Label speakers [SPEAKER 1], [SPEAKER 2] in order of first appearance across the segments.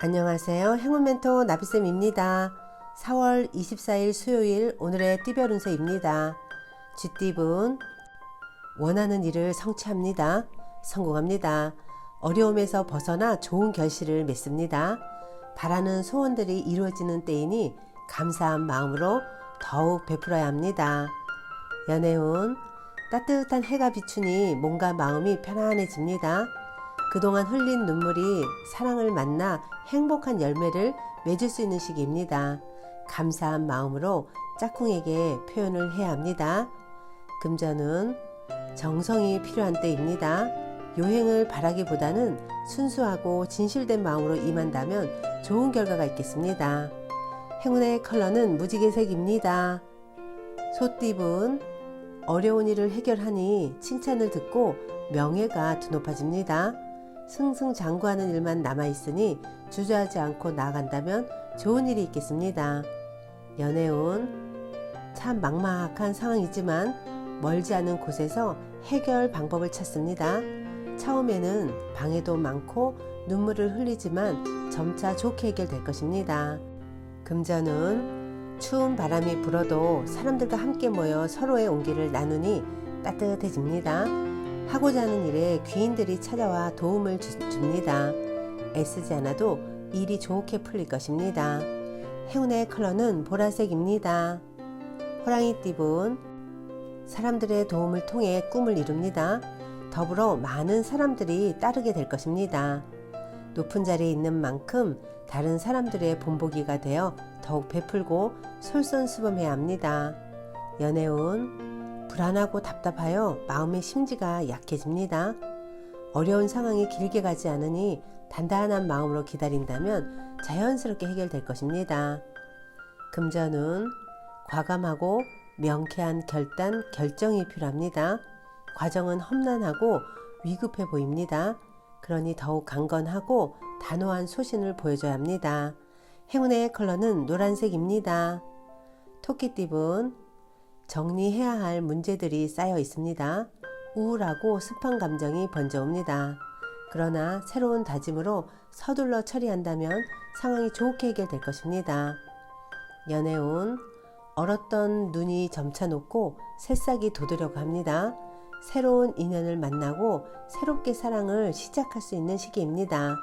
[SPEAKER 1] 안녕하세요. 행운멘토 나비쌤입니다. 4월 24일 수요일 오늘의 띠별 운세입니다. 쥐띠분 원하는 일을 성취합니다. 성공합니다. 어려움에서 벗어나 좋은 결실을 맺습니다. 바라는 소원들이 이루어지는 때이니 감사한 마음으로 더욱 베풀어야 합니다. 연애운 따뜻한 해가 비추니 몸과 마음이 편안해집니다. 그동안 흘린 눈물이 사랑을 만나 행복한 열매를 맺을 수 있는 시기입니다. 감사한 마음으로 짝꿍에게 표현을 해야 합니다. 금전은 정성이 필요한 때입니다. 요행을 바라기보다는 순수하고 진실된 마음으로 임한다면 좋은 결과가 있겠습니다. 행운의 컬러는 무지개색입니다. 소띠분 어려운 일을 해결하니 칭찬을 듣고 명예가 드높아집니다. 승승장구하는 일만 남아있으니 주저하지 않고 나아간다면 좋은 일이 있겠습니다. 연애운 참 막막한 상황이지만 멀지 않은 곳에서 해결 방법을 찾습니다. 처음에는 방해도 많고 눈물을 흘리지만 점차 좋게 해결될 것입니다. 금전은 추운 바람이 불어도 사람들과 함께 모여 서로의 온기를 나누니 따뜻해집니다. 하고자 하는 일에 귀인들이 찾아와 도움을 줍니다. 애쓰지 않아도 일이 좋게 풀릴 것입니다. 행운의 컬러는 보라색입니다. 호랑이띠분 사람들의 도움을 통해 꿈을 이룹니다. 더불어 많은 사람들이 따르게 될 것입니다. 높은 자리에 있는 만큼 다른 사람들의 본보기가 되어 더욱 베풀고 솔선수범해야 합니다. 연애운 불안하고 답답하여 마음의 심지가 약해집니다. 어려운 상황이 길게 가지 않으니 단단한 마음으로 기다린다면 자연스럽게 해결될 것입니다. 금전은 과감하고 명쾌한 결정이 필요합니다. 과정은 험난하고 위급해 보입니다. 그러니 더욱 강건하고 단호한 소신을 보여줘야 합니다. 행운의 컬러는 노란색입니다. 토끼띠분 정리해야 할 문제들이 쌓여 있습니다. 우울하고 습한 감정이 번져옵니다. 그러나 새로운 다짐으로 서둘러 처리한다면 상황이 좋게 해결될 것입니다. 연애운 얼었던 눈이 점차 녹고 새싹이 돋으려고 합니다. 새로운 인연을 만나고 새롭게 사랑을 시작할 수 있는 시기입니다.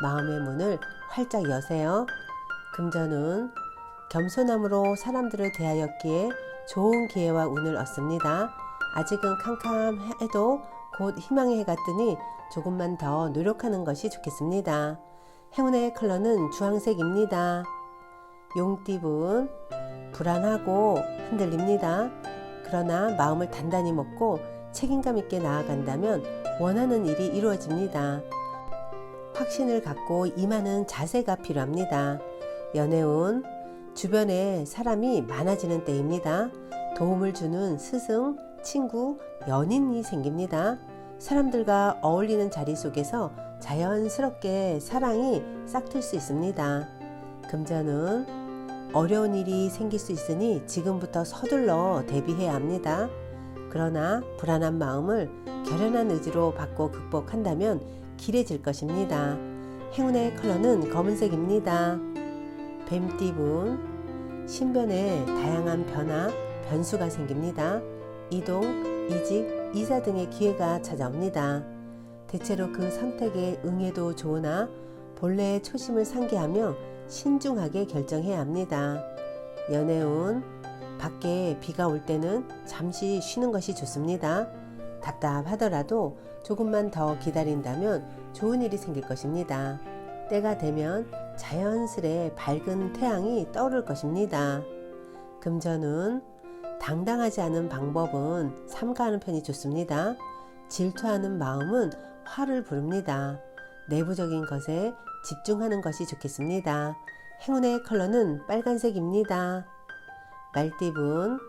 [SPEAKER 1] 마음의 문을 활짝 여세요. 금전은 겸손함으로 사람들을 대하였기에 좋은 기회와 운을 얻습니다. 아직은 캄캄해도 곧 희망의 해가 뜨니 조금만 더 노력하는 것이 좋겠습니다. 행운의 컬러는 주황색입니다. 용띠분 불안하고 흔들립니다. 그러나 마음을 단단히 먹고 책임감 있게 나아간다면 원하는 일이 이루어집니다. 확신을 갖고 임하는 자세가 필요합니다. 연애운 주변에 사람이 많아지는 때입니다. 도움을 주는 스승, 친구, 연인이 생깁니다. 사람들과 어울리는 자리 속에서 자연스럽게 사랑이 싹틀 수 있습니다. 금전은 어려운 일이 생길 수 있으니 지금부터 서둘러 대비해야 합니다. 그러나 불안한 마음을 결연한 의지로 바꿔 극복한다면 길해질 것입니다. 행운의 컬러는 검은색입니다. 뱀띠분 신변에 다양한 변화, 변수가 생깁니다. 이동, 이직, 이사 등의 기회가 찾아옵니다. 대체로 그 선택에 응해도 좋으나 본래의 초심을 상기하며 신중하게 결정해야 합니다. 연애운 밖에 비가 올 때는 잠시 쉬는 것이 좋습니다. 답답하더라도 조금만 더 기다린다면 좋은 일이 생길 것입니다. 때가 되면 자연스레 밝은 태양이 떠오를 것입니다. 금전은 당당하지 않은 방법은 삼가하는 편이 좋습니다. 질투하는 마음은 화를 부릅니다. 내부적인 것에 집중하는 것이 좋겠습니다. 행운의 컬러는 빨간색입니다. 말띠분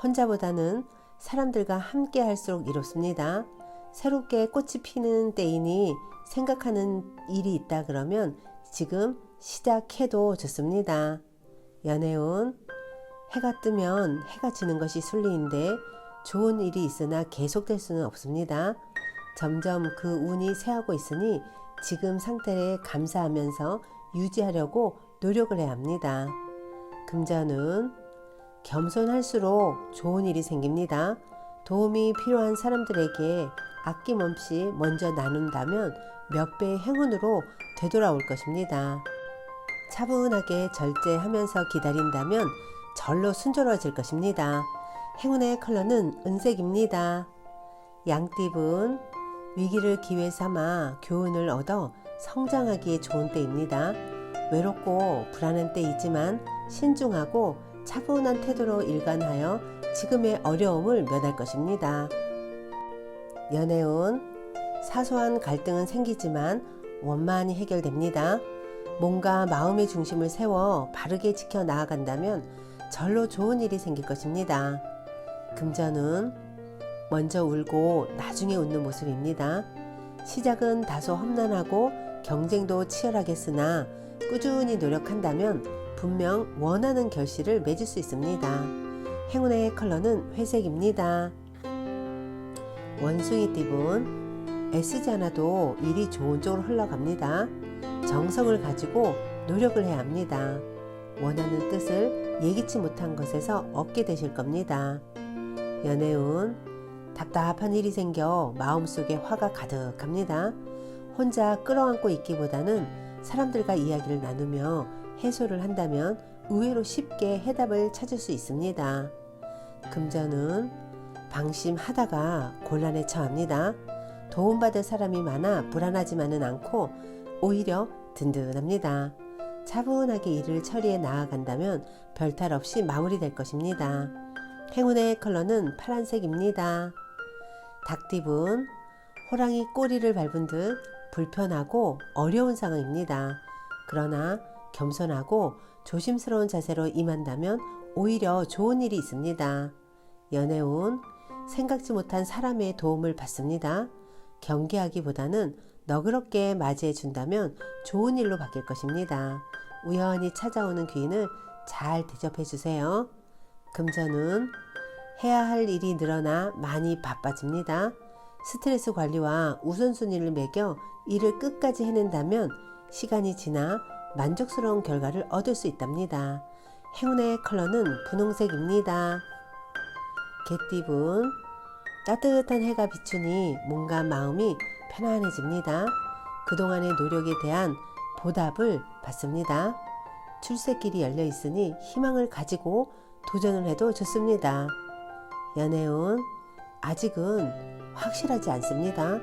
[SPEAKER 1] 혼자보다는 사람들과 함께 할수록 이롭습니다. 새롭게 꽃이 피는 때이니 생각하는 일이 있다 그러면 지금 시작해도 좋습니다. 연애운 해가 뜨면 해가 지는 것이 순리인데 좋은 일이 있으나 계속될 수는 없습니다. 점점 그 운이 쇠하고 있으니 지금 상태에 감사하면서 유지하려고 노력을 해야 합니다. 금전은 겸손할수록 좋은 일이 생깁니다. 도움이 필요한 사람들에게 아낌없이 먼저 나눈다면 몇 배의 행운으로 되돌아올 것입니다. 차분하게 절제하면서 기다린다면 절로 순조로워질 것입니다. 행운의 컬러는 은색입니다. 양띠분, 위기를 기회 삼아 교훈을 얻어 성장하기에 좋은 때입니다. 외롭고 불안한 때이지만 신중하고 차분한 태도로 일관하여 지금의 어려움을 면할 것입니다. 연애운, 사소한 갈등은 생기지만 원만히 해결됩니다. 몸과 마음의 중심을 세워 바르게 지켜 나아간다면 절로 좋은 일이 생길 것입니다. 금전은 먼저 울고 나중에 웃는 모습입니다. 시작은 다소 험난하고 경쟁도 치열하겠으나 꾸준히 노력한다면 분명 원하는 결실을 맺을 수 있습니다. 행운의 컬러는 회색입니다. 원숭이 띠분, 애쓰지 않아도 일이 좋은 쪽으로 흘러갑니다. 정성을 가지고 노력을 해야 합니다. 원하는 뜻을 예기치 못한 것에서 얻게 되실 겁니다. 연애운, 답답한 일이 생겨 마음속에 화가 가득합니다. 혼자 끌어안고 있기보다는 사람들과 이야기를 나누며 해소를 한다면 의외로 쉽게 해답을 찾을 수 있습니다. 금전은 방심하다가 곤란에 처합니다. 도움받을 사람이 많아 불안하지만은 않고 오히려 든든합니다. 차분하게 일을 처리해 나아간다면 별탈 없이 마무리될 것입니다. 행운의 컬러는 파란색입니다. 닭띠분, 호랑이 꼬리를 밟은 듯 불편하고 어려운 상황입니다. 그러나 겸손하고 조심스러운 자세로 임한다면 오히려 좋은 일이 있습니다. 연애운, 생각지 못한 사람의 도움을 받습니다. 경계하기보다는 너그럽게 맞이해 준다면 좋은 일로 바뀔 것입니다. 우연히 찾아오는 귀인을 잘 대접해 주세요. 금전은 해야 할 일이 늘어나 많이 바빠집니다. 스트레스 관리와 우선순위를 매겨 일을 끝까지 해낸다면 시간이 지나 만족스러운 결과를 얻을 수 있답니다. 행운의 컬러는 분홍색입니다. 개띠분, 따뜻한 해가 비추니 몸과 마음이 편안해집니다. 그동안의 노력에 대한 보답을 받습니다. 출세길이 열려 있으니 희망을 가지고 도전을 해도 좋습니다. 연애운, 아직은 확실하지 않습니다.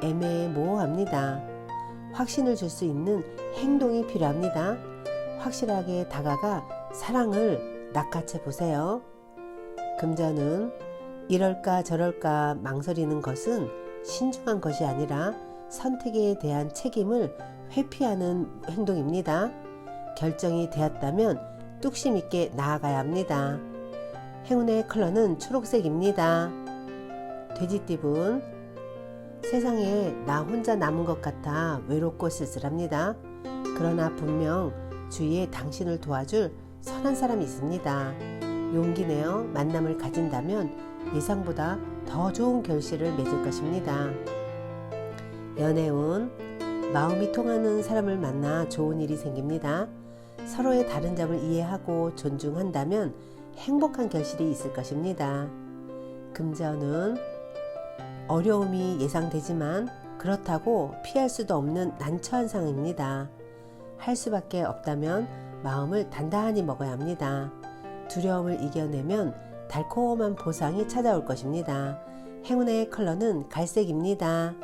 [SPEAKER 1] 애매모호합니다. 확신을 줄 수 있는 행동이 필요합니다. 확실하게 다가가 사랑을 낚아채 보세요. 금전은 이럴까 저럴까 망설이는 것은 신중한 것이 아니라 선택에 대한 책임을 회피하는 행동입니다. 결정이 되었다면 뚝심 있게 나아가야 합니다. 행운의 컬러는 초록색입니다. 돼지띠분, 세상에 나 혼자 남은 것 같아 외롭고 쓸쓸합니다. 그러나 분명 주위에 당신을 도와줄 선한 사람이 있습니다. 용기 내어 만남을 가진다면 예상보다 더 좋은 결실을 맺을 것입니다. 연애운, 마음이 통하는 사람을 만나 좋은 일이 생깁니다. 서로의 다른 점을 이해하고 존중한다면 행복한 결실이 있을 것입니다. 금전은 어려움이 예상되지만 그렇다고 피할 수도 없는 난처한 상황입니다. 할 수밖에 없다면 마음을 단단히 먹어야 합니다. 두려움을 이겨내면 달콤한 보상이 찾아올 것입니다. 행운의 컬러는 갈색입니다.